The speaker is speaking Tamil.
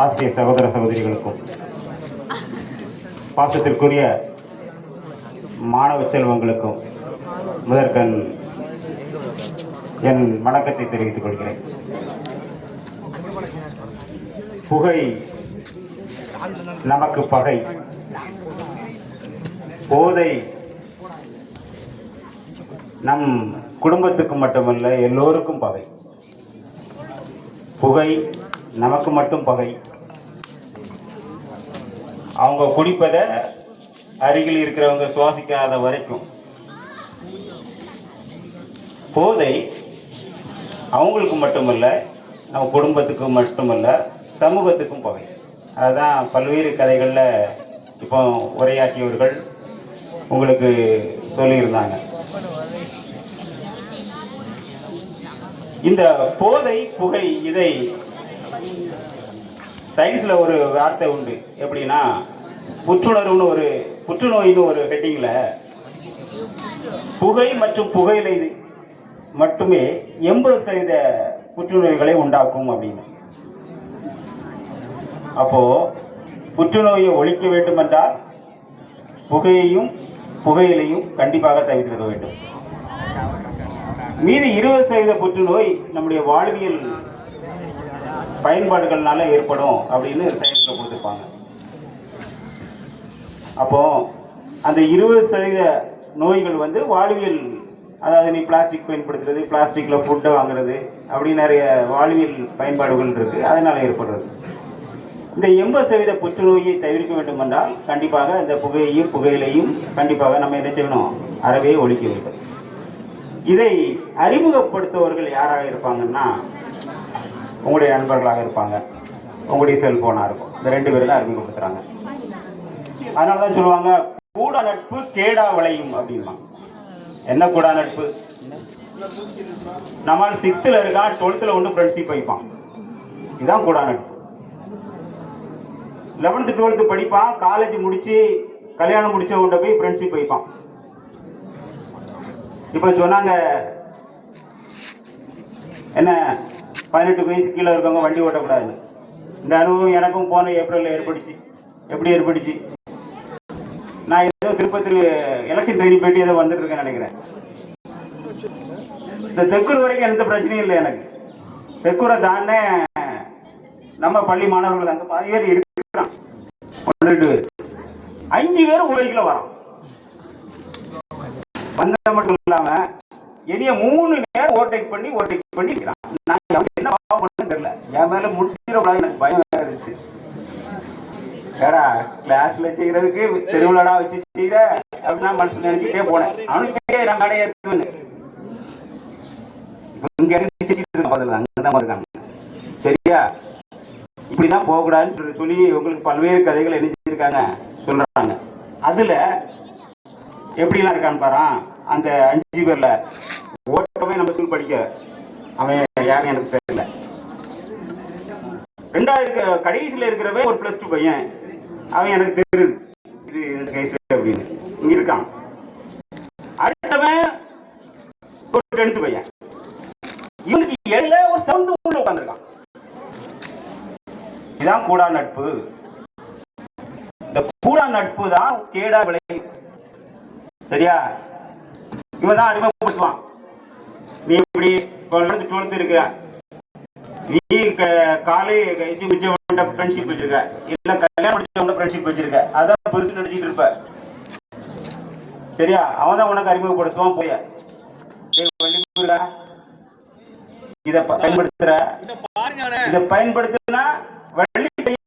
ஆசிரியர் சகோதர சகோதரிகளுக்கும் பாசத்திற்குரிய மாணவ செல்வங்களுக்கும் முதற்கண் என் வணக்கத்தை தெரிவித்துக் கொள்கிறேன். புகை நமக்கு பகை, போதை நம் குடும்பத்துக்கு மட்டுமல்ல எல்லோருக்கும் பகை. புகை நமக்கு மட்டும் பகை. அவங்க குடிப்பதை அருகில் இருக்கிறவங்க சுவாசிக்காத வரைக்கும். போதை அவங்களுக்கு மட்டுமல்ல, நம்ம குடும்பத்துக்கு மட்டுமல்ல, சமூகத்துக்கும் பகை. அதுதான் பல்வேறு கதைகளில் இப்போ உரையாற்றியவர்கள் உங்களுக்கு சொல்லியிருந்தாங்க. இந்த போதை புகை, இதை சயின்ஸில் ஒரு வார்த்தை உண்டு. எப்படின்னா, புற்றுநோயின்னு ஒரு ஹெட்டிங்கில் புகை மற்றும் புகையிலை மட்டுமே 80% புற்றுநோய்களை உண்டாக்கும் அப்படின்னு. அப்போ புற்றுநோயை ஒழிக்க வேண்டும் என்றால் புகையையும் புகையிலையும் கண்டிப்பாக தவிர்க்க வேண்டும். மீதி 20% புற்றுநோய் நம்முடைய வாழ்வியல் பயன்பாடுகள்னால ஏற்படும் அப்படின்னு சயின்ஸில் கொடுத்துருப்பாங்க. அப்போ அந்த 20% நோய்கள் வாழ்வியல், அதாவது நீ பிளாஸ்டிக் பயன்படுத்துறது, பிளாஸ்டிக்கில் ஃபுட்டை வாங்குறது, அப்படி நிறைய வாழ்வியல் பயன்பாடுகள் இருக்குது, அதனால் ஏற்படுறது. இந்த 80% புற்றுநோயை தவிர்க்க வேண்டும் என்றால் கண்டிப்பாக இந்த புகையையும் புகையிலையும் கண்டிப்பாக நம்ம என்ன செய்யணும்? அறவே ஒழிக்க வேண்டும். இதை அறிமுகப்படுத்துவர்கள் யாராக இருப்பாங்கன்னா, உங்களுடைய நண்பர்களாக இருப்பாங்க, உங்களுடைய செல்போனாக இருக்கும். இந்த 2 பேரும் தான் அறிமுகப்படுத்துகிறாங்க. அதனால தான் சொல்லுவாங்க, கூட நட்பு கேடா விளையும் அப்படின்னா. என்ன கூட நட்பு? நம்ம 6th இருக்கான், 12th ஃப்ரெண்ட்ஷிப் வைப்பான். இதுதான் கூட நட்பு. 11th 12th படிப்பான், காலேஜ் முடிச்சு கல்யாணம் முடிச்சவங்க போய் ஃப்ரெண்ட்ஷிப் வைப்பான். இப்போ சொன்னாங்க, என்ன 18 வயசு கீழே இருக்கவங்க வண்டி ஓட்டக்கூடாது. இந்த அனுபவம் எனக்கும் போன ஏப்ரலில் ஏற்படுச்சு. எப்படி ஏற்படுச்சு? நான் ஏதோ திருப்பதி எலெக்ஷன் ட்ரைனிங் போயிட்டு ஏதோ வந்துட்டு இருக்கேன்னு நினைக்கிறேன். இந்த தெக்கூர் வரைக்கும் எந்த பிரச்சனையும் இல்லை எனக்கு. தெக்கூரை தானே நம்ம பள்ளி மாணவர்கள் அங்கே பாதி பேர் இருக்கிறான். 1-2 பேர், 5 பேரும் ஊரைக்குள்ள வரோம். வந்த மட்டும் இல்லாம எரிய 3 நேரம் ஓவர்டேக் பண்ணி இருக்கிறான். நான் என்ன பண்ணு தெரியல. என் மேல முடிச்சிடக்கூடாது, எனக்கு பயம் இருந்துச்சு. வேறா கிளாஸ்ல செய்யறதுக்கு திருவிழா வச்சு செய்யற அப்படின்னா மனசு நினைச்சுட்டே போனேன். அவனுக்கு நான் மேடையே இருக்குன்னு இங்க அங்கதான் இருக்காங்க. சரியா? இப்படிதான் போகக்கூடாதுன்னு சொல்லி உங்களுக்கு பல்வேறு கதைகள் என்ன செஞ்சிருக்காங்க சொல்றாங்க. அதுல எப்படிலாம் இருக்கான்னு பாரு. அந்த 5 பேர்ல ஓட்டமே நம்ம ஸ்கூல் படிக்க அவன் யாரும் எனக்கு தெரியல. 2வது கடைசியில் இருக்கிறவன் ஒரு +2 பையன், அவன் எனக்கு தெரியுது இது கேஸ் அப்படின்னு இங்க இருக்கான். அடுத்தவன் ஒரு 10th பையன், இவனுக்கு இடையில ஒரு 7th உட்கார்ந்துருக்கான். இதுதான் கூடா நட்பு. இந்த கூடா நட்பு தான் கேடா விளையும். சரியா? இவன் தான் அறிமுகப்படுத்துவான். நீ இப்படி 12th இருக்க, நீ காலேஜ் முடிச்சவங்க ஃப்ரெண்ட்ஷிப் வச்சிருக்க, இல்ல கல்யாணம் முடிச்சவங்க ஃப்ரெண்ட்ஷிப் வச்சிருக்க, அதான் பெருசு நினைச்சிட்டு இருப்ப. சரியா? அவன் தான் உனக்கு அறிமுகப்படுத்துவான். போய் இதை பயன்படுத்துற, இதை பயன்படுத்தினா வள்ளி